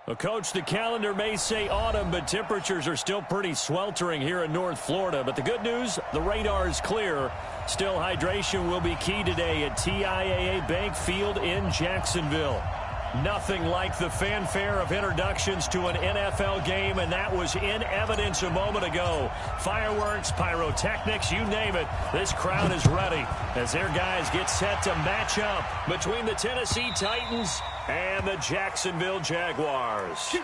Well, Coach, the calendar may say autumn, but temperatures are still pretty sweltering here in North Florida. But the good news, the radar is clear. Still, hydration will be key today at TIAA Bank Field in Jacksonville. Nothing like the fanfare of introductions to an NFL game, and that was in evidence a moment ago. Fireworks, pyrotechnics, you name it. This crowd is ready as their guys get set to match up between the Tennessee Titans and the Jacksonville Jaguars. Hey,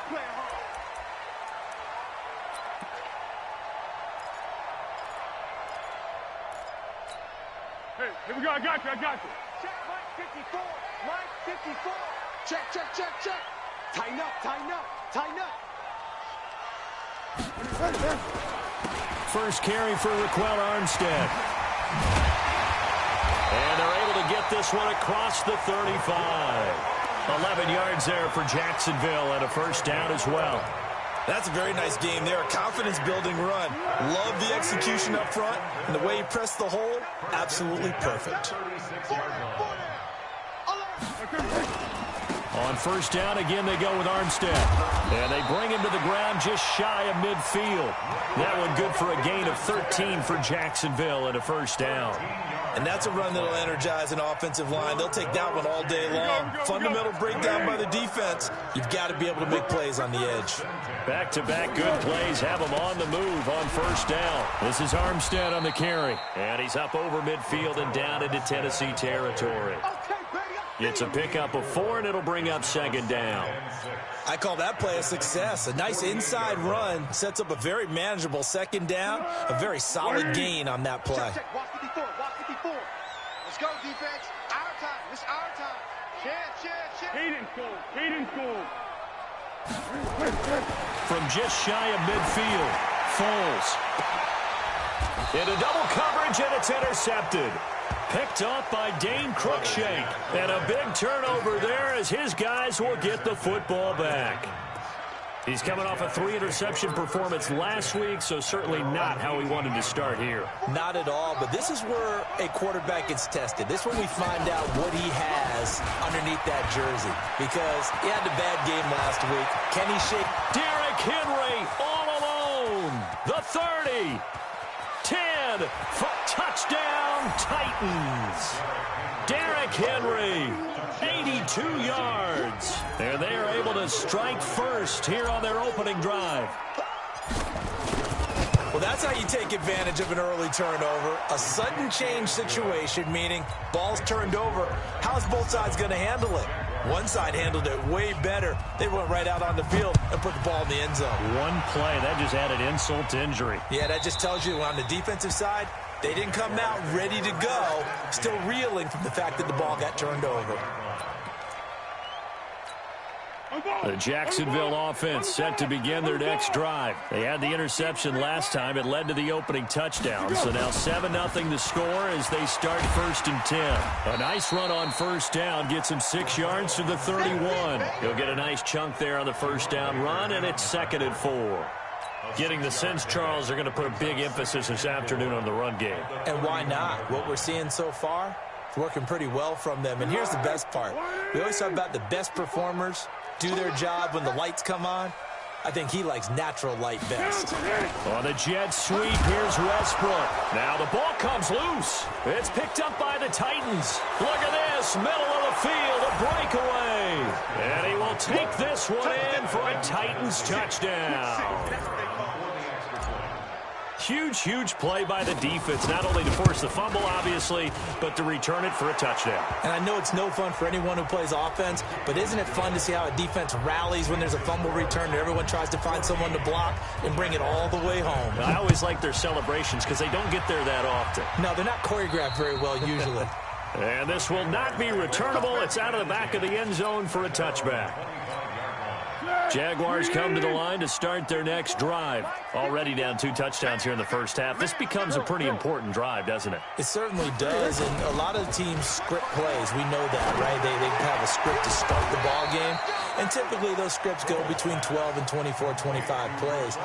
here we go. I got you. Check, Mike 54. Mike 54. Check. Tighten up. First carry for Raquel Armstead. And they're able to get this one across the 35. 11 yards there for Jacksonville and a first down as well. That's a very nice game there. A confidence-building run. Love the execution up front. And the way he pressed the hole, absolutely perfect. On first down, again, they go with Armstead. And they bring him to the ground just shy of midfield. That one good for a gain of 13 for Jacksonville and a first down. And that's a run that'll energize an offensive line. They'll take that one all day long. Fundamental breakdown by the defense. You've got to be able to make plays on the edge. Back-to-back good plays have him on the move on first down. This is Armstead on the carry. And he's up over midfield and down into Tennessee territory. It's a pickup of 4, and it'll bring up second down. I call that play a success. A nice inside run sets up a very manageable second down. A very solid gain on that play. Walk 54. Let's go, defense. Our time. It's our time. Share. He didn't score. From just shy of midfield, Foles. Into double coverage, and it's intercepted. Picked off by Dane Cruikshank. And a big turnover there as his guys will get the football back. He's coming off a 3-interception performance last week, so certainly not how he wanted to start here. Not at all, but this is where a quarterback gets tested. This is when we find out what he has underneath that jersey. Because he had a bad game last week. Can he shake? Derrick Henry all alone. The 30. 10 for touchdown Titans. Derrick Henry, 82 yards. And they are able to strike first here on their opening drive. Well, that's how you take advantage of an early turnover. A sudden change situation, meaning ball's turned over. How's both sides going to handle it? One side handled it way better. They went right out on the field and put the ball in the end zone. One play, that just added insult to injury. Yeah, that just tells you on the defensive side, they didn't come out ready to go, still reeling from the fact that the ball got turned over. The Jacksonville offense set to begin their next drive. They had the interception last time. It led to the opening touchdown. So now 7-0 the score as they start 1st and 10. A nice run on first down gets him 6 yards to the 31. He'll get a nice chunk there on the first down run, and it's 2nd and 4. Getting the sense, Charles, they're going to put a big emphasis this afternoon on the run game. And why not? What we're seeing so far, it's working pretty well from them. And here's the best part. We always talk about the best performers do their job when the lights come on. I think he likes natural light best. On the jet sweep, here's Westbrook. Now the ball comes loose. It's picked up by the Titans. Look at this, middle of the field, a breakaway. And he will take this one in for a Titans touchdown. Huge play by the defense, not only to force the fumble, obviously, but to return it for a touchdown. And I know it's no fun for anyone who plays offense, but isn't it fun to see how a defense rallies when there's a fumble return and everyone tries to find someone to block and bring it all the way home? I always like their celebrations because they don't get there that often. No, they're not choreographed very well usually. And this will not be returnable. It's out of the back of the end zone for a touchback. Jaguars come to the line to start their next drive. Already down 2 touchdowns here in the first half. This becomes a pretty important drive, doesn't it? It certainly does, and a lot of teams script plays. We know that, right? They have a script to start the ball game, and typically those scripts go between 12 and 24, 25 plays.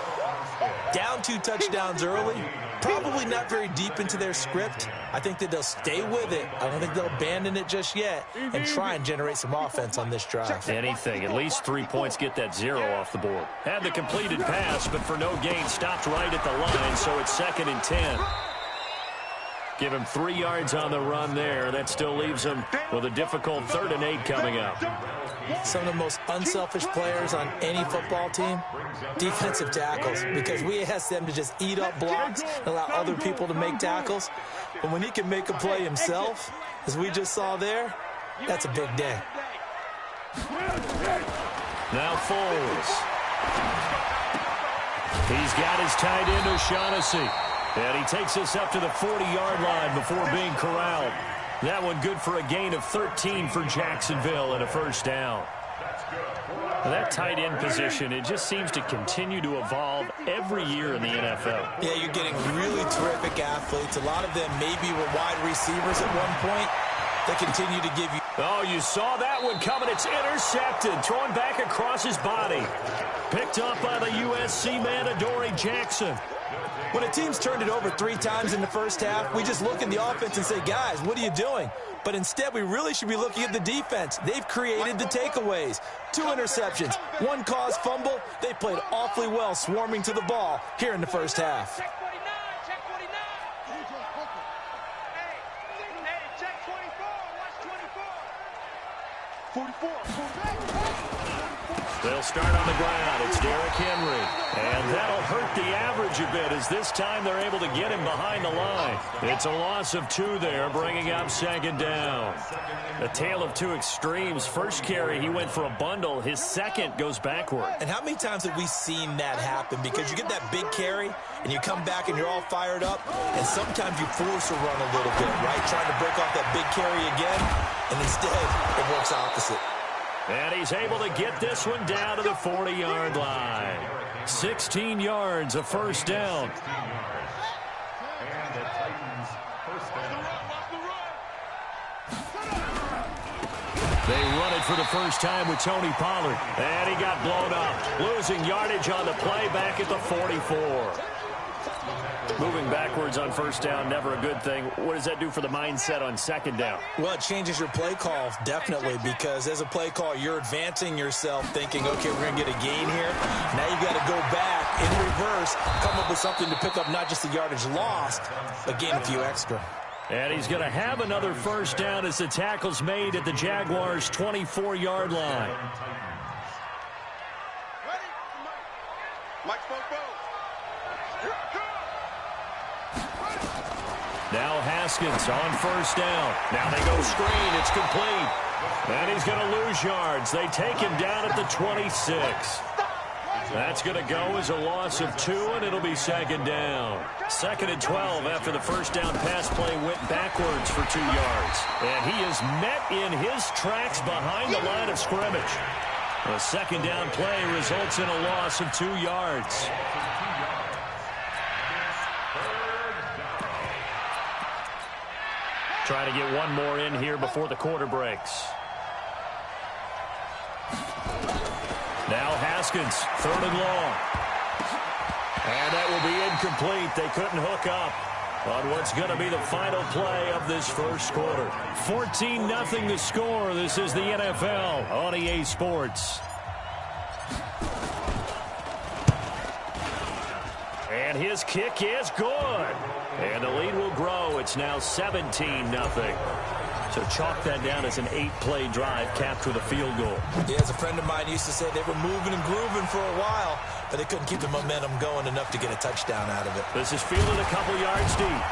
Down 2 touchdowns early, Probably not very deep into their script. I think that they'll stay with it. I don't think they'll abandon it just yet and try and generate some offense on this drive. Anything. At least 3 points, get that 0 off the board. Had the completed pass, but for no gain, stopped right at the line, so it's 2nd and 10. Give him 3 yards on the run there. That still leaves him with a difficult 3rd and 8 coming up. Some of the most unselfish players on any football team, defensive tackles, because we ask them to just eat up blocks and allow other people to make tackles. But when he can make a play himself, as we just saw there, that's a big day. Now Foles. He's got his tight end O'Shaughnessy. And he takes us up to the 40-yard line before being corralled. That one good for a gain of 13 for Jacksonville and a 1st down. That tight end position, it just seems to continue to evolve every year in the NFL. Yeah, you're getting really terrific athletes. A lot of them maybe were wide receivers at one point. They continue to give you... Oh, you saw that one coming. It's intercepted. Thrown back across his body. Picked up by the USC man, Adoree Jackson. When a team's turned it over 3 times in the first half, we just look at the offense and say, guys, what are you doing? But instead, we really should be looking at the defense. They've created the takeaways. 2 interceptions, 1 caused fumble. They played awfully well swarming to the ball here in the first half. Check 49, check 49. Hey, check 24, watch 24. 44. They'll start on the ground. It's Derrick Henry. And that'll hurt the average a bit as this time they're able to get him behind the line. It's a loss of 2 there, bringing up 2nd down. A tale of 2 extremes. First carry, he went for a bundle. His second goes backward. And how many times have we seen that happen? Because you get that big carry, and you come back and you're all fired up, and sometimes you force a run a little bit, right? Trying to break off that big carry again, and instead it works opposite. And he's able to get this one down to the 40-yard line. 16 yards, a 1st down. They run it for the first time with Tony Pollard. And he got blown up. Losing yardage on the play back at the 44. Moving backwards on 1st down, never a good thing. What does that do for the mindset on 2nd down? Well, it changes your play call, definitely, because as a play call, you're advancing yourself thinking, okay, we're going to get a gain here. Now you got to go back in reverse, come up with something to pick up not just the yardage lost, but gain a few extra. And he's going to have another 1st down as the tackle's made at the Jaguars' 24-yard line. Ready? Mike Bobo. Now Haskins on 1st down. Now they go screen. It's complete. And he's going to lose yards. They take him down at the 26. That's going to go as a loss of 2, and it'll be 2nd down. 2nd and 12 after the 1st down pass play went backwards for 2 yards. And he is met in his tracks behind the line of scrimmage. A 2nd down play results in a loss of 2 yards. Trying to get one more in here before the quarter breaks. Now Haskins, 3rd and long. And that will be incomplete. They couldn't hook up on what's going to be the final play of this 1st quarter. 14-0 the score. This is the NFL on EA Sports. And his kick is good. And the lead will grow. It's now 17-0. So chalk that down as an 8-play drive, capture the field goal. Yeah, as a friend of mine used to say, they were moving and grooving for a while, but they couldn't keep the momentum going enough to get a touchdown out of it. This is fielded a couple yards deep.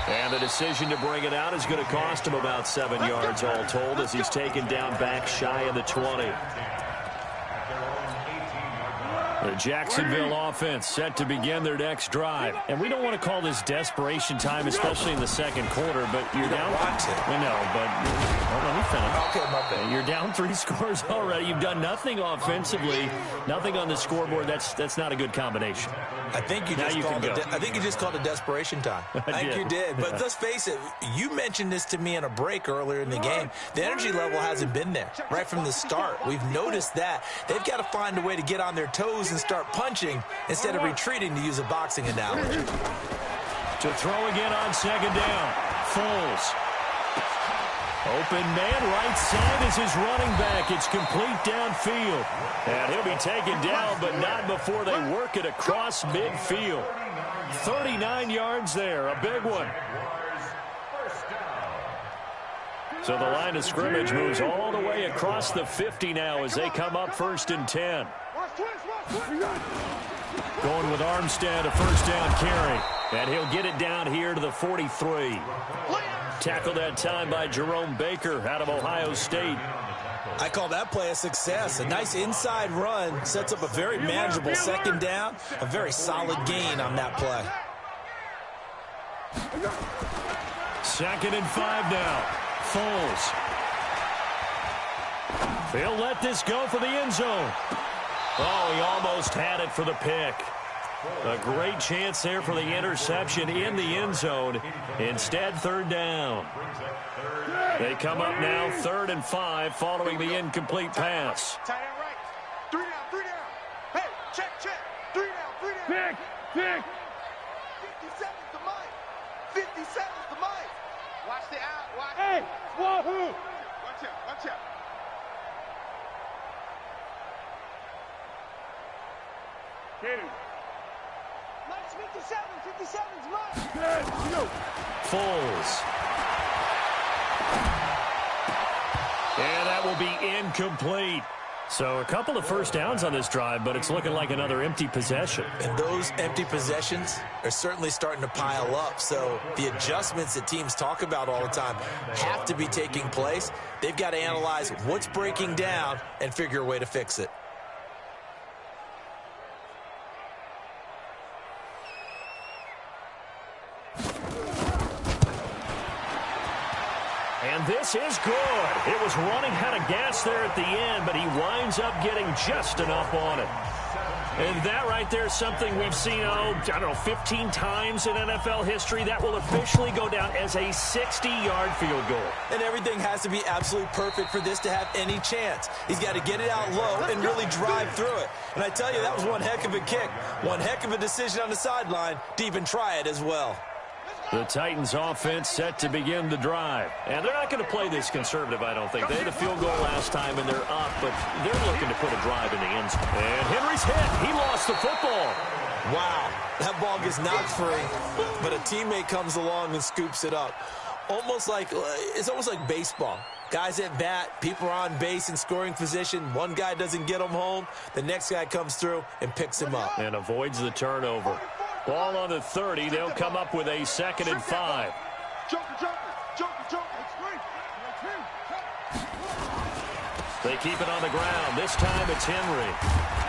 And the decision to bring it out is going to cost him about 7 yards all told as he's taken down back shy of the 20. The Jacksonville offense set to begin their next drive. And we don't want to call this desperation time, especially in the 2nd quarter, but you're down. Want to. We know, but Well, let me finish. Okay, my bad. You're down 3 scores already. You've done nothing offensively, nothing on the scoreboard. That's not a good combination. I think you just called it desperation time. I think you did. But let's face it, you mentioned this to me in a break earlier in the game. The energy level hasn't been there right from the start. We've noticed that. They've got to find a way to get on their toes and start punching instead of retreating, to use a boxing analogy. To throw again on second down. Foles. Open man, right side is his running back. It's complete downfield. And he'll be taken down, but not before they work it across midfield. 39 yards there, a big one. So the line of scrimmage moves all the way across the 50 now as they come up 1st and 10. Going with Armstead, a first down carry. And he'll get it down here to the 43. Tackled that time by Jerome Baker out of Ohio State. I call that play a success. A nice inside run sets up a very manageable second down. A very solid gain on that play. 2nd and 5 now. Foles. They'll let this go for the end zone. Oh, he almost had it for the pick. A great chance there for the interception in the end zone. Instead, 3rd down. They come up now 3rd and 5 following the incomplete pass. Tight end right. 3 down, 3 down. Hey, check. 3 down, 3 down. Pick. 57's the mic. 57's the mic. Watch the out. Watch. Hey, wahoo. Watch out. Get him. 57's mine. Foles. And that will be incomplete. So a couple of first downs on this drive, but it's looking like another empty possession. And those empty possessions are certainly starting to pile up. So the adjustments that teams talk about all the time have to be taking place. They've got to analyze what's breaking down and figure a way to fix it. And this is good. It was running out of gas there at the end, but he winds up getting just enough on it. And that right there is something we've seen, 15 times in NFL history. That will officially go down as a 60-yard field goal. And everything has to be absolutely perfect for this to have any chance. He's got to get it out low and really drive through it. And I tell you, that was one heck of a kick. One heck of a decision on the sideline to even try it as well. The Titans offense set to begin the drive. And they're not going to play this conservative, I don't think. They had a field goal last time, and they're up, but they're looking to put a drive in the end zone. And Henry's hit. He lost the football. Wow, that ball gets knocked free, but a teammate comes along and scoops it up. It's almost like baseball. Guys at bat, people are on base in scoring position. One guy doesn't get him home. The next guy comes through and picks him up. And avoids the turnover. Ball on the 30. They'll come up with a 2nd and 5. Joker. They keep it on the ground. This time it's Henry.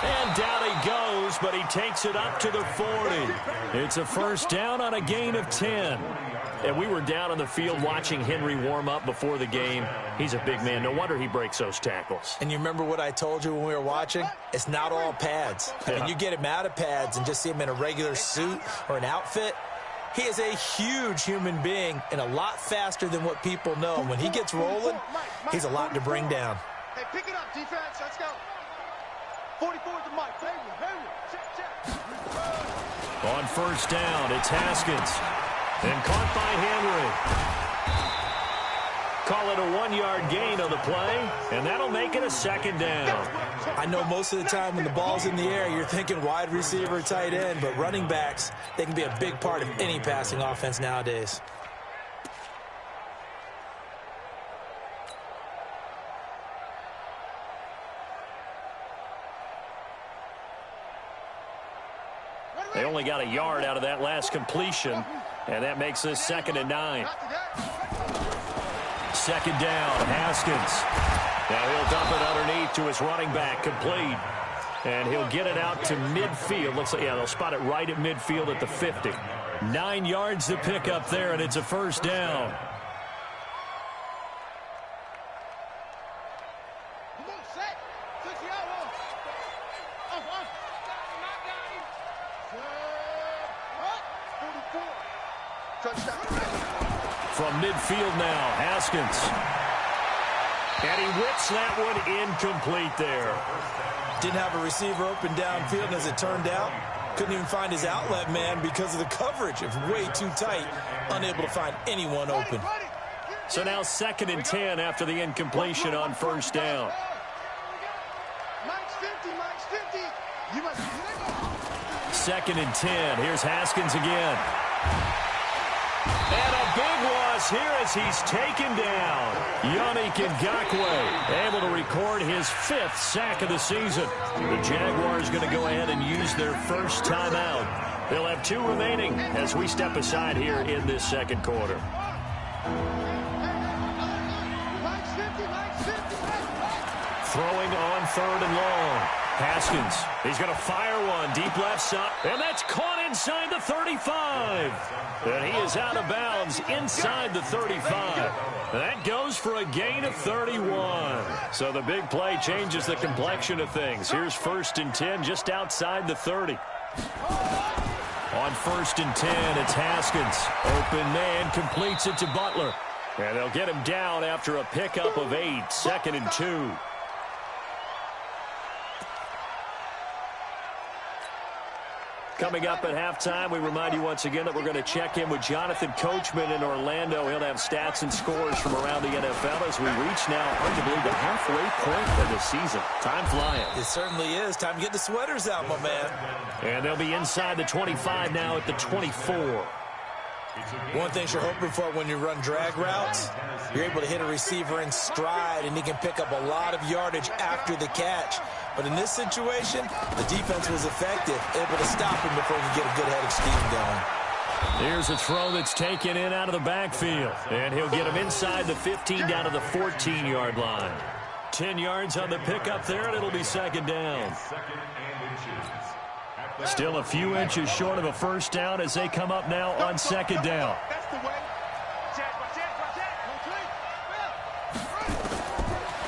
And down he goes, but he takes it up to the 40. It's a first down on a gain of 10. And we were down on the field watching Henry warm up before the game. He's a big man. No wonder he breaks those tackles. And you remember what I told you when we were watching? It's not all pads. I mean, you get him out of pads and just see him in a regular suit or an outfit. He is a huge human being and a lot faster than what people know. And when he gets rolling, he's a lot to bring down. Hey, pick it up, defense. Let's go. 44 is the mic. Henry. Check. On first down, it's Haskins. And caught by Henry. Call it a 1-yard gain on the play, and that'll make it a 2nd down. I know most of the time when the ball's in the air, you're thinking wide receiver, tight end, but running backs, they can be a big part of any passing offense nowadays. They only got a yard out of that last completion, and that makes this 2nd and 9. 2nd down, Haskins. Now he'll dump it underneath to his running back, complete. And he'll get it out to midfield. Looks like, they'll spot it right at midfield at the 50. 9 yards to pick up there, and it's a first down. From midfield now, Haskins. And he whips that one incomplete there. Didn't have a receiver open downfield, and as it turned out, couldn't even find his outlet man because of the coverage. It was way too tight, unable to find anyone open. So now 2nd and 10 after the incompletion on first down. Second and 10. Here's Haskins again. And a big loss here as he's taken down. Yannick Ngakoue able to record his 5th sack of the season. The Jaguars going to go ahead and use their first timeout. They'll have 2 remaining as we step aside here in this second quarter. Throwing on 3rd and long. Haskins, he's going to fire one deep left side, and that's caught inside the 35. And he is out of bounds inside the 35. That goes for a gain of 31. So the big play changes the complexion of things. Here's 1st and 10 just outside the 30. On 1st and 10, it's Haskins. Open man completes it to Butler. And they'll get him down after a pickup of 8. 2nd and 2. Coming up at halftime, we remind you once again that we're going to check in with Jonathan Coachman in Orlando. He'll have stats and scores from around the NFL as we reach now, hard to believe, the halfway point of the season. Time flying. It certainly is. Time to get the sweaters out, my man. And they'll be inside the 25 now at the 24. One thing you're hoping for when you run drag routes, you're able to hit a receiver in stride, and he can pick up a lot of yardage after the catch. But in this situation, the defense was effective, able to stop him before he could get a good head of steam going. Here's a throw that's taken in out of the backfield. And he'll get him inside the 15 down to the 14-yard line. 10 yards on the pickup there, and it'll be 2nd down. Still a few inches short of a first down as they come up now on 2nd down.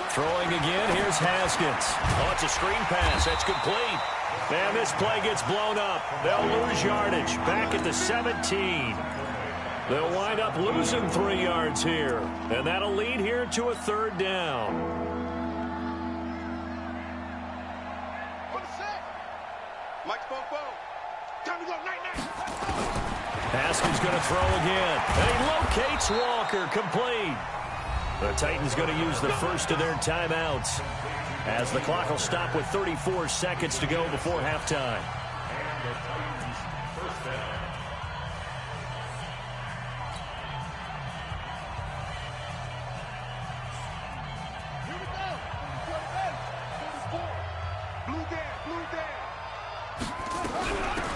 Throwing again, here's Haskins. Oh, it's a screen pass. That's complete. And this play gets blown up. They'll lose yardage back at the 17. They'll wind up losing 3 yards here. And that'll lead here to a 3rd down. Haskins going to throw again. And he locates Walker, complete. The Titans going to use the first of their timeouts as the clock will stop with 34 seconds to go before halftime.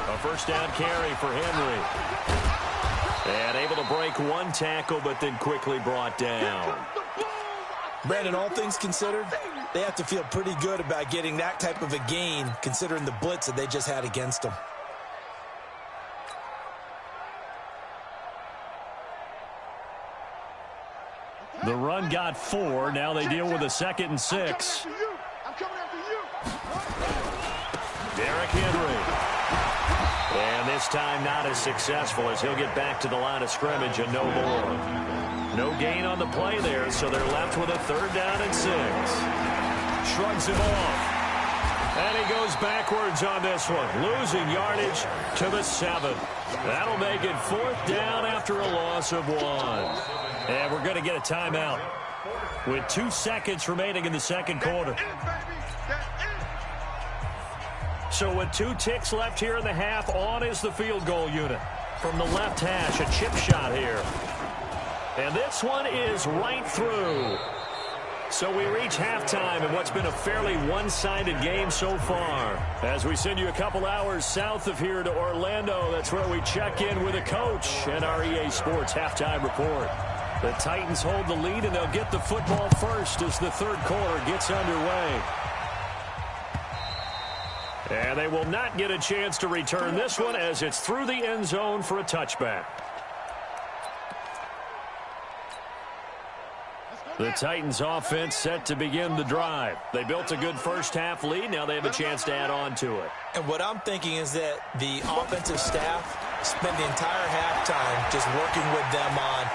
A first down carry for Henry. And able to break one tackle, but then quickly brought down. Brandon, all things considered, they have to feel pretty good about getting that type of a gain, considering the blitz that they just had against them. The run got 4. Now they deal with a 2nd and 6. Derrick Henry. And this time not as successful as he'll get back to the line of scrimmage and no more. No gain on the play there, so they're left with a 3rd down and 6. Shrugs him off. And he goes backwards on this one, losing yardage to the 7. That'll make it 4th down after a loss of 1. And we're going to get a timeout with 2 seconds remaining in the second quarter. So with 2 ticks left here in the half, on is the field goal unit. From the left hash, a chip shot here. And this one is right through. So we reach halftime in what's been a fairly one-sided game so far. As we send you a couple hours south of here to Orlando, that's where we check in with a coach and our EA Sports halftime report. The Titans hold the lead, and they'll get the football first as the third quarter gets underway. And they will not get a chance to return this one as it's through the end zone for a touchback. The Titans offense set to begin the drive. They built a good first-half lead. Now they have a chance to add on to it. And what I'm thinking is that the offensive staff spent the entire halftime just working with them on,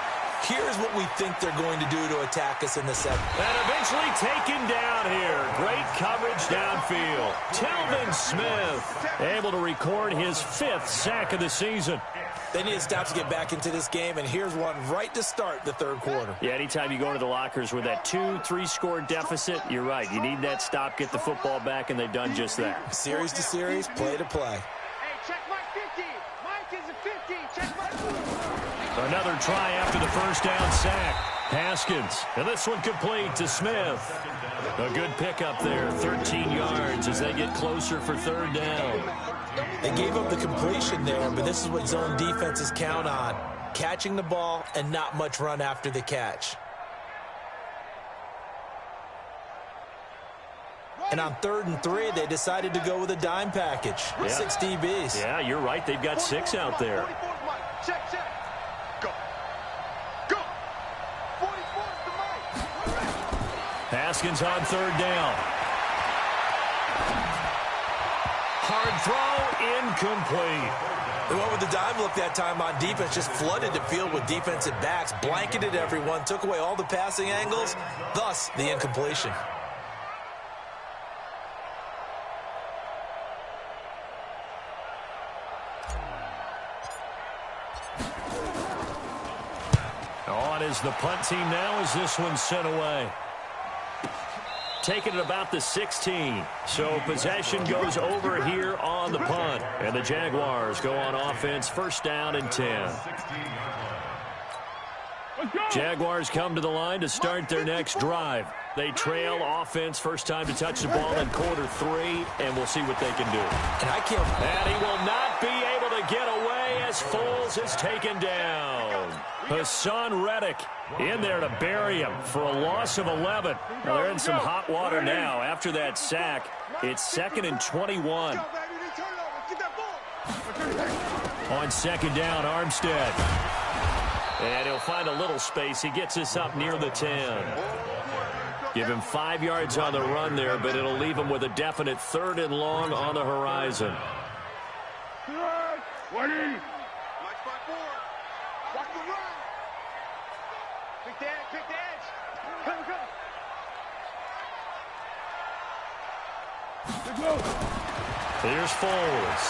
here's what we think they're going to do to attack us in the second. And eventually taken down here. Great coverage downfield. Telvin Smith able to record his 5th sack of the season. They need to stop to get back into this game, and here's one right to start the third quarter. Yeah, anytime you go into the lockers with that 2-3 score deficit, you're right. You need that stop, get the football back, and they've done just that. Series to series, play to play. Hey, check Mike 50. Mike is a 50. Check Mike. Another try after the first down sack. Haskins, and this one complete to Smith. A good pickup there, 13 yards as they get closer for third down. They gave up the completion there, but this is what zone defenses count on. Catching the ball and not much run after the catch. And on 3rd and 3, they decided to go with a dime package. Yeah. 6 DBs. Yeah, you're right. They've got 6 out there. Check, check. Go. Go. 44 is the Mike. Haskins on 3rd down. Hard throw, incomplete. The one with the dime look that time on defense just flooded the field with defensive backs, blanketed everyone, took away all the passing angles, thus the incompletion. On is the punt team now as this one's sent away. Taking it about the 16. So possession goes over here on the punt. And the Jaguars go on offense, 1st down and 10. Jaguars come to the line to start their next drive. They trail offense, first time to touch the ball in quarter 3, and we'll see what they can do. And he will not be able to get away as Foles is taken down. Hassan Reddick in there to bury him for a loss of 11. Well, they're in some hot water now. After that sack, it's 2nd and 21. On 2nd down, Armstead. And he'll find a little space. He gets us up near the 10. Give him 5 yards on the run there, but it'll leave him with a definite 3rd and long on the horizon. Watch spot 4. Watch the run. Pick the edge. Come. Here's Foles.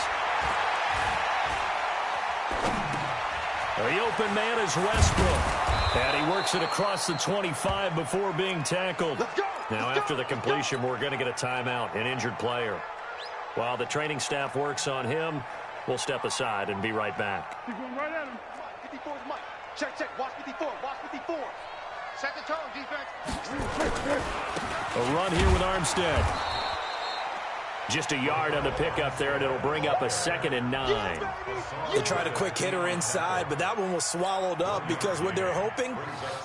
The open man is Westbrook. And he works it across the 25 before being tackled. Now, after the completion, we're going to get a timeout, an injured player. While the training staff works on him, we'll step aside and be right back. Keep going right at him. 54 is Mike. Check. Watch 54. Set the tone, defense. A run here with Armstead. Just a yard on the pickup there, and it'll bring up a 2nd and 9. They tried a quick hitter inside, but that one was swallowed up because what they're hoping,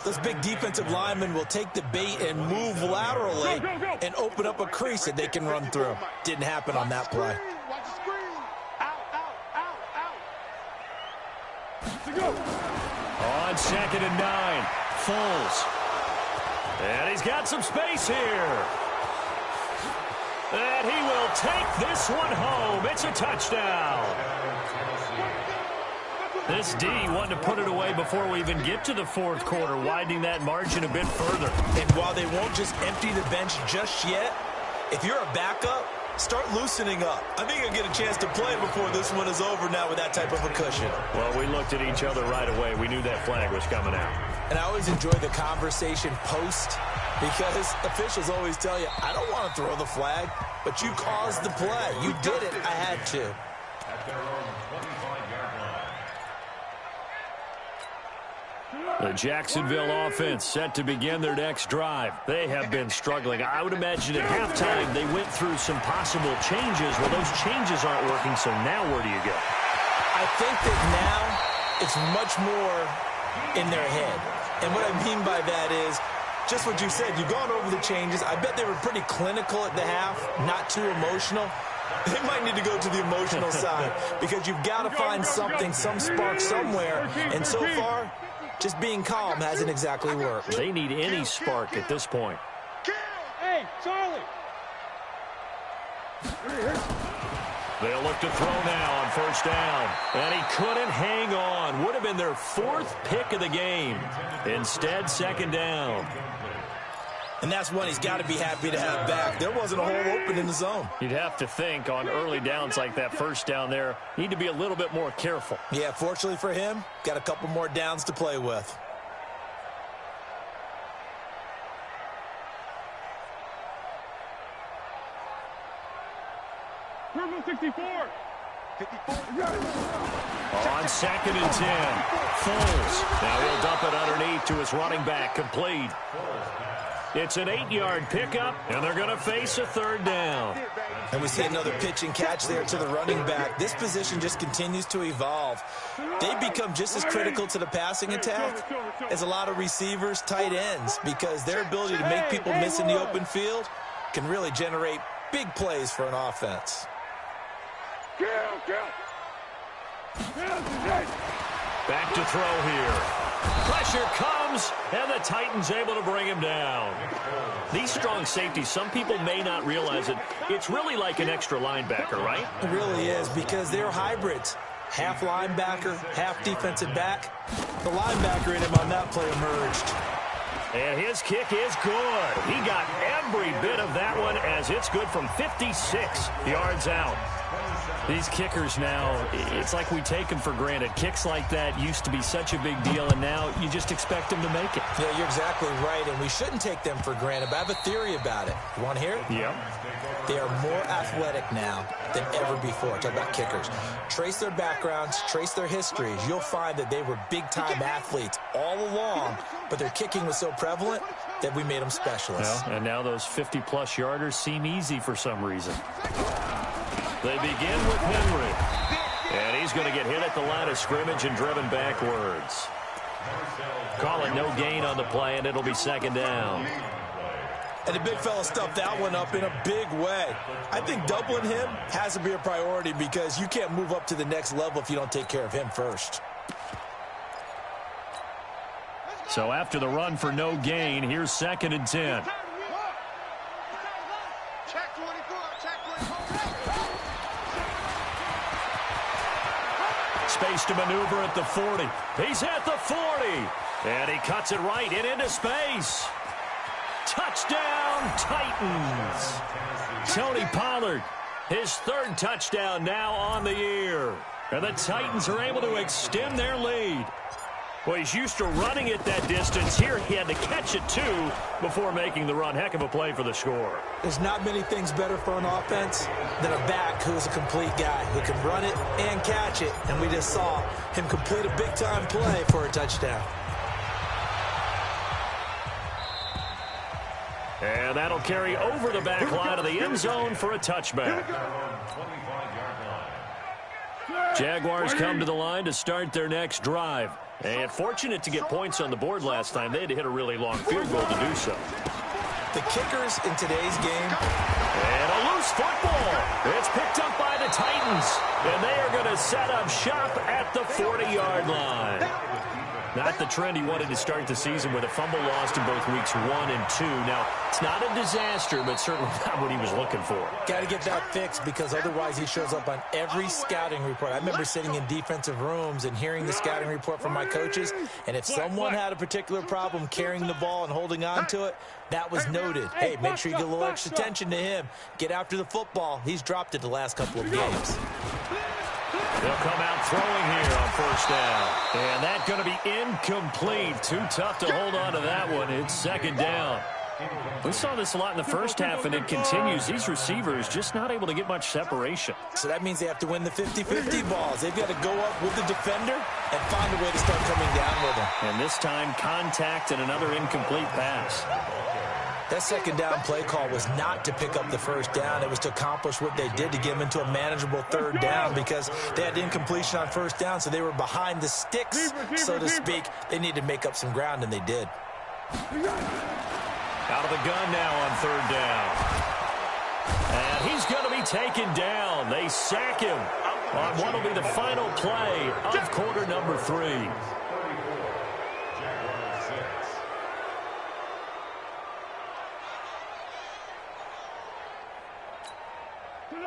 those big defensive linemen will take the bait and move laterally and open up a crease that they can run through. Didn't happen on that play. Watch the screen. Out. On 2nd and 9, Foles. And he's got some space here. And he will take this one home. It's a touchdown. This D wanted to put it away before we even get to the 4th quarter, widening that margin a bit further. And while they won't just empty the bench just yet, if you're a backup, start loosening up. I think you'll get a chance to play before this one is over now with that type of a cushion. Well, we looked at each other right away. We knew that flag was coming out. And I always enjoy the conversation post because officials always tell you, I don't want to throw the flag, but you caused the play. You did it. I had to. The Jacksonville offense set to begin their next drive. They have been struggling. I would imagine at halftime they went through some possible changes. Well, those changes aren't working, so now where do you go? I think that now it's much more in their head. And what I mean by that is just what you said. You've gone over the changes. I bet they were pretty clinical at the half, not too emotional. They might need to go to the emotional side because you've got to find something, some spark somewhere. And so far, Just being calm hasn't exactly worked. They need any spark at this point. Hey, Charlie! They'll look to throw now on first down. And he couldn't hang on. Would have been their 4th pick of the game. Instead, second down. And that's one he's got to be happy to have back. There wasn't a hole open in the zone. You'd have to think on early downs like that first down there, need to be a little bit more careful. Yeah, fortunately for him, got a couple more downs to play with. Purple 64. 54. On 2nd and 10. Foles. Now he'll dump it underneath to his running back. Complete. It's an 8-yard pickup, and they're going to face a 3rd down. And we see another pitch and catch there to the running back. This position just continues to evolve. They become just as critical to the passing attack as a lot of receivers, tight ends, because their ability to make people miss in the open field can really generate big plays for an offense. Back to throw here. Pressure comes, and the Titans able to bring him down. These strong safeties, some people may not realize it. It's really like an extra linebacker, right? It really is, because they're hybrids. Half linebacker, half defensive back. The linebacker in him on that play emerged. And his kick is good. He got every bit of that one as it's good from 56 yards out. These kickers now, it's like we take them for granted. Kicks like that used to be such a big deal, and now you just expect them to make it. Yeah, you're exactly right, and we shouldn't take them for granted, but I have a theory about it. You want to hear it? Yep. They are more athletic now than ever before. Talk about kickers. Trace their backgrounds, trace their histories. You'll find that they were big-time athletes all along, but their kicking was so prevalent that we made them specialists. Well, and now those 50-plus yarders seem easy for some reason. They begin with Henry. And he's going to get hit at the line of scrimmage and driven backwards. Call it no gain on the play, and it'll be 2nd down. And the big fella stuffed that one up in a big way. I think doubling him has to be a priority because you can't move up to the next level if you don't take care of him first. So after the run for no gain, here's 2nd and 10. Check 24. Check 24. Space to maneuver at the 40. He's at the 40. And he cuts it right into space. Touchdown, Titans. Tony Pollard, his 3rd touchdown now on the year. And the Titans are able to extend their lead. Well, he's used to running it that distance. Here he had to catch it, too, before making the run. Heck of a play for the score. There's not many things better for an offense than a back who's a complete guy who can run it and catch it. And we just saw him complete a big-time play for a touchdown. And that'll carry over the back line of the end zone for a touchback. Jaguars come to the line to start their next drive. And fortunate to get points on the board last time. They had to hit a really long field goal to do so. The kickers in today's game. And a loose football. It's picked up by the Titans. And they are going to set up shop at the 40-yard line. Not the trend he wanted to start the season with a fumble lost in both weeks 1 and 2. Now, it's not a disaster, but certainly not what he was looking for. Got to get that fixed because otherwise he shows up on every scouting report. I remember sitting in defensive rooms and hearing the scouting report from my coaches, and if someone had a particular problem carrying the ball and holding on to it, that was noted. Hey, make sure you get a little extra attention to him. Get after the football. He's dropped it the last couple of games. They'll come out throwing here on first down. And that's going to be incomplete. Too tough to hold on to that one. It's 2nd down. We saw this a lot in the first half, and it continues. These receivers just not able to get much separation. So that means they have to win the 50-50 balls. They've got to go up with the defender and find a way to start coming down with him. And this time, contact and another incomplete pass. That 2nd down play call was not to pick up the first down. It was to accomplish what they did to get them into a manageable 3rd down because they had incompletion on first down, so they were behind the sticks, so to speak. They needed to make up some ground, and they did. Out of the gun now on 3rd down. And he's going to be taken down. They sack him on what will be the final play of quarter number 3.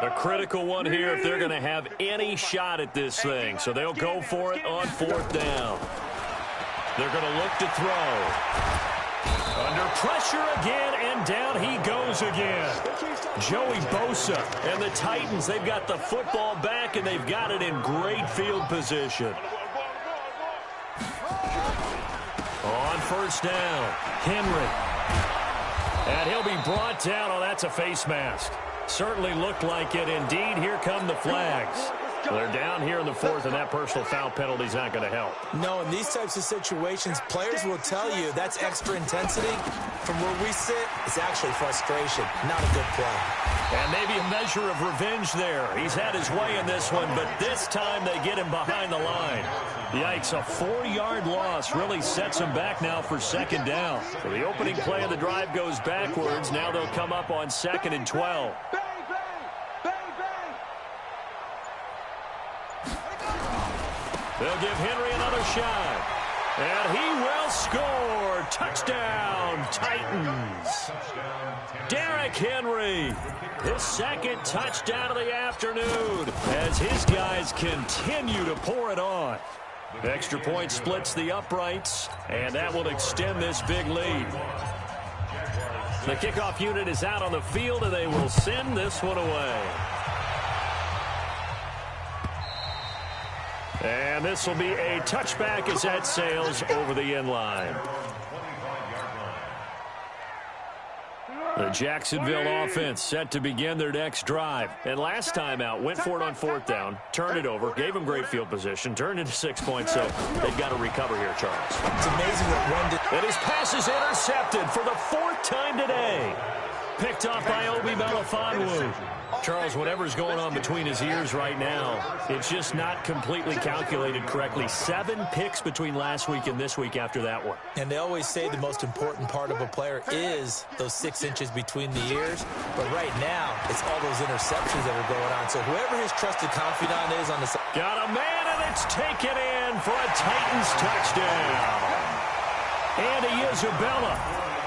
A critical one here if they're going to have any shot at this thing. So they'll go for it on 4th down. They're going to look to throw. Under pressure again, and down he goes again. Joey Bosa and the Titans, they've got the football back, and they've got it in great field position. On 1st down, Henry. And he'll be brought down. Oh, that's a face mask. Certainly looked like it. Indeed, here come the flags. They're down here in the 4th, and that personal foul penalty is not going to help. No, in these types of situations, players will tell you that's extra intensity. From where we sit, it's actually frustration, not a good play. And maybe a measure of revenge there. He's had his way in this one, but this time they get him behind the line. Yikes, a 4-yard loss really sets him back now for 2nd down. So the opening play of the drive goes backwards. Now they'll come up on 2nd and 12. They'll give Henry another shot. And he will score. Touchdown, Titans. Derrick Henry, his 2nd touchdown of the afternoon as his guys continue to pour it on. Extra point splits the uprights, and that will extend this big lead. The kickoff unit is out on the field, and they will send this one away. And this will be a touchback as that sails over the end line. The Jacksonville offense set to begin their next drive. And last time out, went for it on 4th down, turned it over, gave them great field position, turned into 6 points, so they've got to recover here, Charles. It's amazing what one did. And his pass is intercepted for the 4th time today. Picked off by Obi Melifonwu. Charles, whatever's going on between his ears right now, it's just not completely calculated correctly. 7 picks between last week and this week after that one. And they always say the most important part of a player is those 6 inches between the ears. But right now, it's all those interceptions that are going on. So whoever his trusted confidant is on the side. Got a man, and it's taken in for a Titans touchdown. Andy Isabella,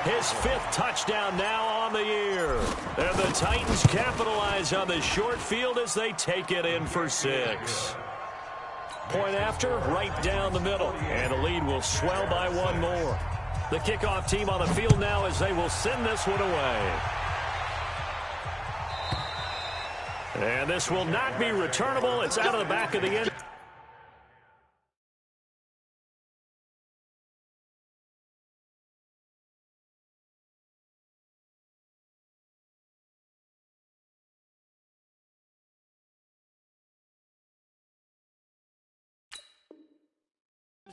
his 5th touchdown now on the year. And the Titans capitalize on the short field as they take it in for 6. Point after, right down the middle. And the lead will swell by 1 more. The kickoff team on the field now as they will send this one away. And this will not be returnable. It's out of the back of the end.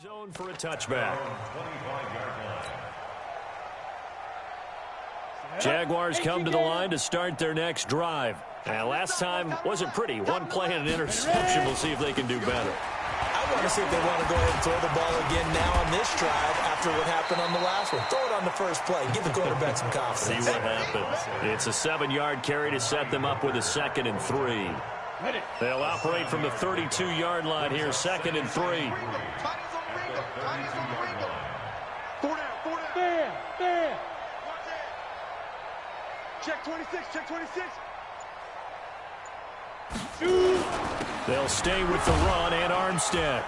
Zone for a touchback. Jaguars come to the line to start their next drive. And last time wasn't pretty. 1 play and an interception. We'll see if they can do better. I want to see if they want to go ahead and throw the ball again now on this drive after what happened on the last one. Throw it on the first play. Give the quarterback some confidence. See what happens. It's a 7-yard carry to set them up with a 2nd and 3. They'll operate from the 32-yard line here, 2nd and 3. There. Check 26, check 26. They'll stay with the run and Armstead.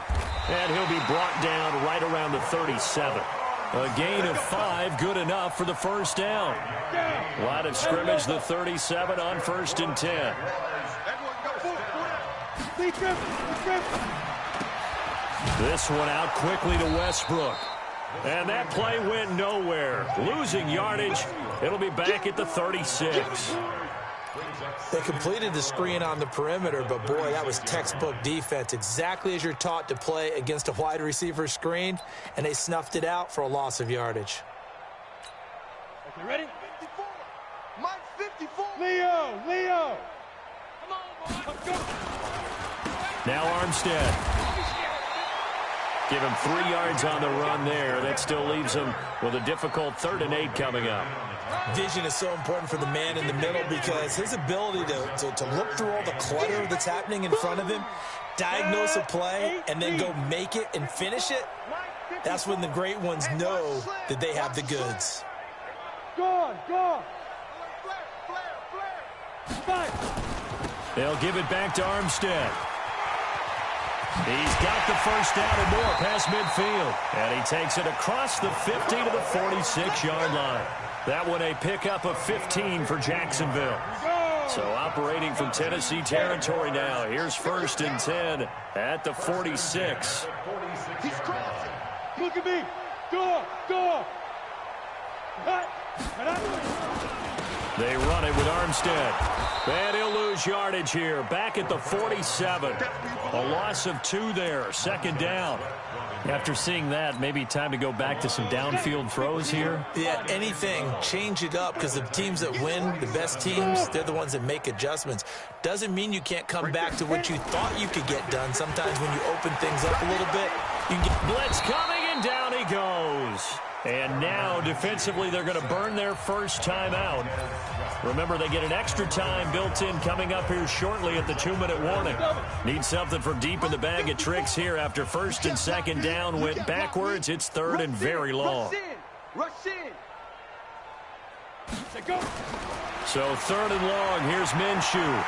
And he'll be brought down right around the 37. A gain of 5, good enough for the 1st down. Line of scrimmage, the 37 on 1st and 10. This one out quickly to Westbrook. And that play went nowhere. Losing yardage. It'll be back at the 36. They completed the screen on the perimeter, but boy, that was textbook defense. Exactly as you're taught to play against a wide receiver screen, and they snuffed it out for a loss of yardage. Okay, ready? 54. Mike 54. Leo. Come on, boy. Let's go. Now Armstead. Give him 3 yards on the run there. That still leaves him with a difficult 3rd and 8 coming up. Vision is so important for the man in the middle because his ability to look through all the clutter that's happening in front of him, diagnose a play, and then go make it and finish it, that's when the great ones know that they have the goods. Go on. Flare. They'll give it back to Armstead. He's got the first down and more past midfield. And he takes it across the 50 to the 46-yard line. That one a pickup of 15 for Jacksonville. So operating from Tennessee territory now. Here's 1st and 10 at the 46. He's crossing. Look at me. Go. They run it with Armstead. And he'll lose yardage here. Back at the 47. A loss of 2 there. 2nd down. After seeing that, maybe time to go back to some downfield throws here. Yeah, anything. Change it up, because the teams that win, the best teams, they're the ones that make adjustments. Doesn't mean you can't come back to what you thought you could get done. Sometimes when you open things up a little bit, you can get... Blitz coming, and down he goes. And now, defensively, they're going to burn their first timeout. Remember, they get an extra time built in coming up here shortly at the 2-minute warning. Need something from deep in the bag of tricks here after 1st and 2nd down went backwards. It's 3rd and very long. Rush in. So 3rd and long. Here's Minshew.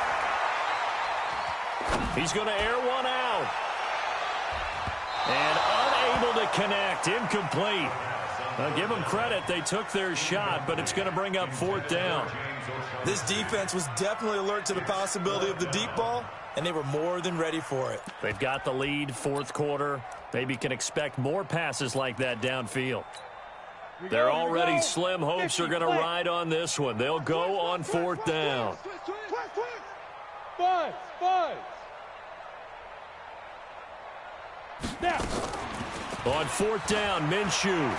He's going to air one out. And unable to connect. Incomplete. I'll give them credit. They took their shot, but it's going to bring up 4th down. This defense was definitely alert to the possibility of the deep ball, and they were more than ready for it. They've got the lead, 4th quarter. Maybe can expect more passes like that downfield. They're already slim hopes are going to ride on this one. They'll go on 4th down. Buzz. Now. On 4th down, Minshew.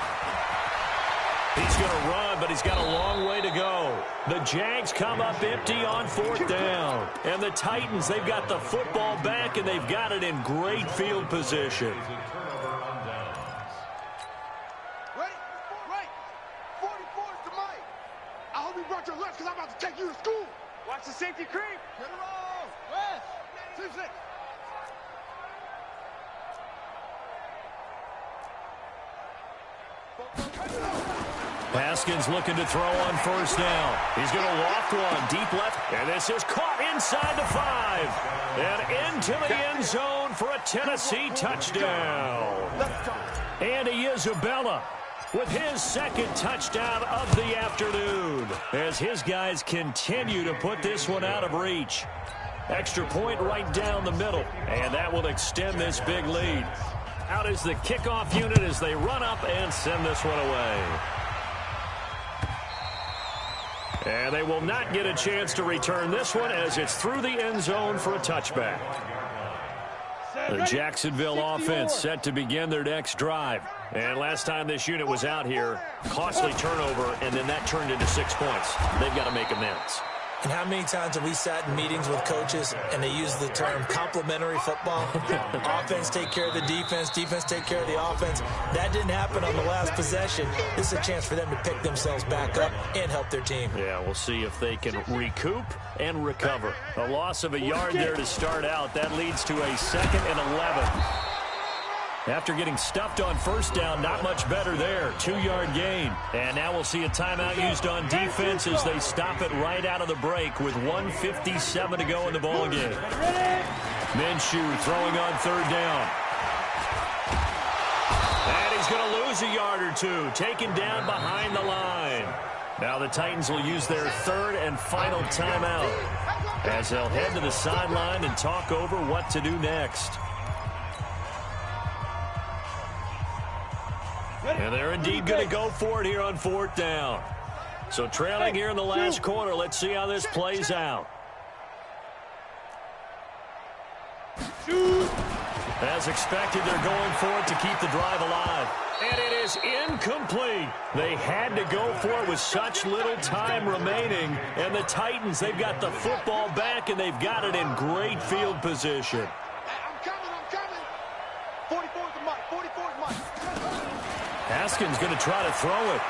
He's going to run, but he's got a long way to go. The Jags come up empty on 4th down. And the Titans, they've got the football back, and they've got it in great field position. Right. 44 is the mic. I hope you brought your lunch, because I'm about to take you to school. Watch the safety creep. Get it roll. West. 2-6. Haskins looking to throw on 1st down. He's going to loft one deep left, and this is caught inside the 5. And into the end zone for a Tennessee touchdown. Andy Isabella with his 2nd touchdown of the afternoon as his guys continue to put this one out of reach. Extra point right down the middle, and that will extend this big lead. Out is the kickoff unit as they run up and send this one away. And they will not get a chance to return this one as it's through the end zone for a touchback. The Jacksonville offense set to begin their next drive. And last time this unit was out here, costly turnover, and then that turned into 6 points. They've got to make amends. And how many times have we sat in meetings with coaches and they use the term complementary football? Offense take care of the defense, defense take care of the offense. That didn't happen on the last possession. This is a chance for them to pick themselves back up and help their team. Yeah, we'll see if they can recoup and recover. A loss of a yard there to start out. That leads to a 2nd and 11. After getting stuffed on 1st down, not much better there. 2-yard gain. And now we'll see a timeout used on defense as they stop it right out of the break with 1:57 to go in the ballgame. Minshew throwing on 3rd down. And he's going to lose a yard or 2, taken down behind the line. Now the Titans will use their 3rd and final timeout as they'll head to the sideline and talk over what to do next. And they're indeed going to go for it here on 4th down. So trailing here in the last quarter. Let's see how this plays out. As expected, they're going for it to keep the drive alive. And it is incomplete. They had to go for it with such little time remaining. And the Titans, they've got the football back, and they've got it in great field position. I'm coming. 44 is the mic. 44 is mine. Haskins going to try to throw it.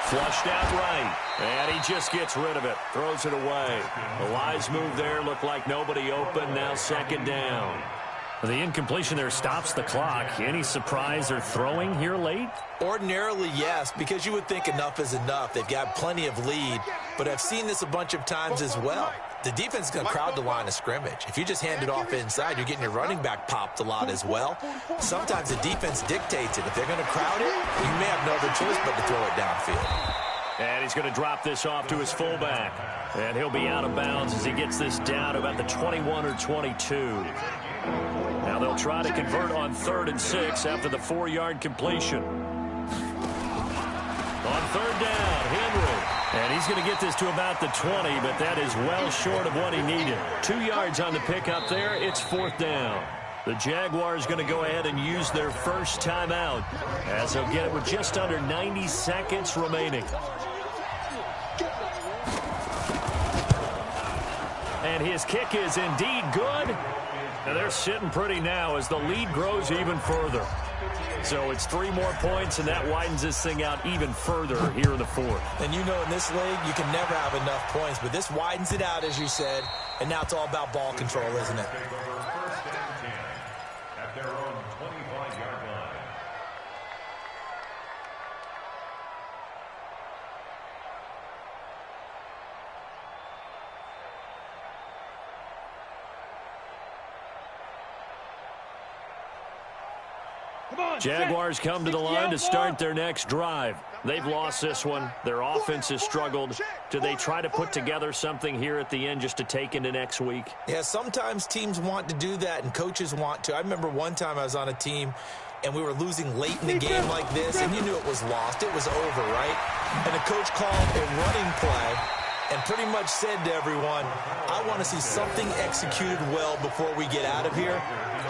Flushed out right. And he just gets rid of it. Throws it away. The wise move there. Looked like nobody open. Now 2nd down. The incompletion there stops the clock. Any surprise they're throwing here late? Ordinarily, yes, because you would think enough is enough. They've got plenty of lead. But I've seen this a bunch of times as well. The defense is going to crowd the line of scrimmage. If you just hand it off inside, you're getting your running back popped a lot as well. Sometimes the defense dictates it. If they're going to crowd it, you may have no other choice but to throw it downfield. And he's going to drop this off to his fullback. And he'll be out of bounds as he gets this down to about the 21 or 22. Now they'll try to convert on 3rd and 6 after the 4-yard completion. On 3rd down, Henry. And he's going to get this to about the 20, but that is well short of what he needed. 2 yards on the pickup there. It's 4th down. The Jaguars going to go ahead and use their first timeout as they'll get it with just under 90 seconds remaining. And his kick is indeed good. And they're sitting pretty now as the lead grows even further. So it's 3 more points, and that widens this thing out even further here in the 4th. And you know in this league, you can never have enough points, but this widens it out, as you said, and now it's all about ball control, isn't it? At their own 25-yard line. Jaguars come to the line to start their next drive. They've lost this one. Their offense has struggled. Do they try to put together something here at the end just to take into next week? Yeah, sometimes teams want to do that and coaches want to. I remember one time I was on a team and we were losing late in the game like this, and you knew it was lost. It was over, right? And the coach called a running play and pretty much said to everyone, I want to see something executed well before we get out of here.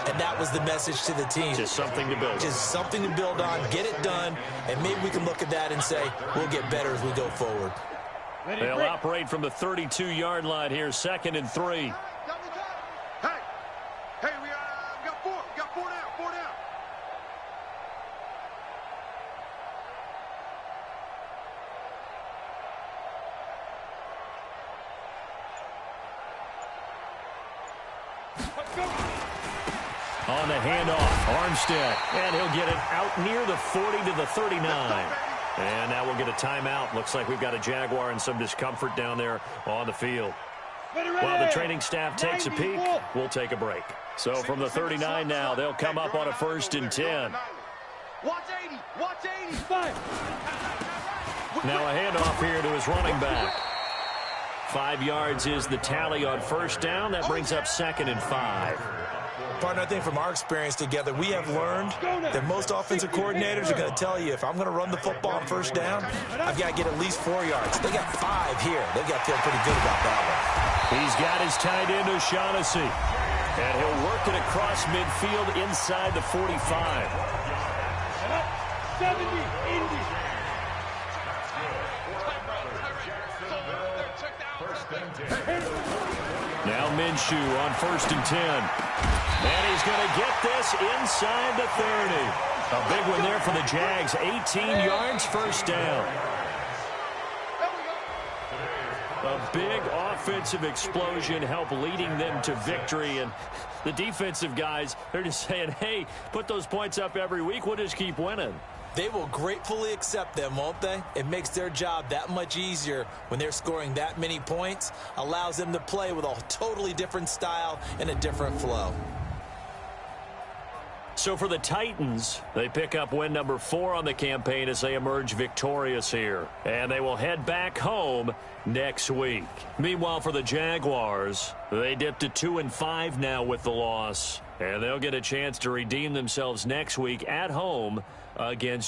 And that was the message to the team. Just something to build on. Just something to build on, get it done, and maybe we can look at that and say, we'll get better as we go forward. They'll operate from the 32-yard line here, 2nd and 3. Hey, we got 4. We got 4 down. 4 down. On the handoff, Armstead, and he'll get it out near the 40 to the 39. And now we'll get a timeout. Looks like we've got a Jaguar and some discomfort down there on the field. While the training staff takes a peek, we'll take a break. So from the 39 now, they'll come up on a 1st and 10. Watch 80. Watch 80. Now a handoff here to his running back. 5 yards is the tally on 1st down. That brings up 2nd and 5. Partner, I think from our experience together, we have learned that most offensive coordinators are going to tell you, if I'm going to run the football on 1st down, I've got to get at least 4 yards. They got 5 here. They've got to feel pretty good about that one. He's got his tight end, O'Shaughnessy. And he'll work it across midfield inside the 45. 70, Indy. Now Minshew on 1st and 10. And he's going to get this inside the 30. A big one there for the Jags. 18 yards, 1st down. A big offensive explosion helped leading them to victory. And the defensive guys, they're just saying, hey, put those points up every week. We'll just keep winning. They will gratefully accept them, won't they? It makes their job that much easier when they're scoring that many points. Allows them to play with a totally different style and a different flow. So for the Titans, they pick up win number 4 on the campaign as they emerge victorious here. And they will head back home next week. Meanwhile, for the Jaguars, they dip to 2-5 now with the loss. And they'll get a chance to redeem themselves next week at home against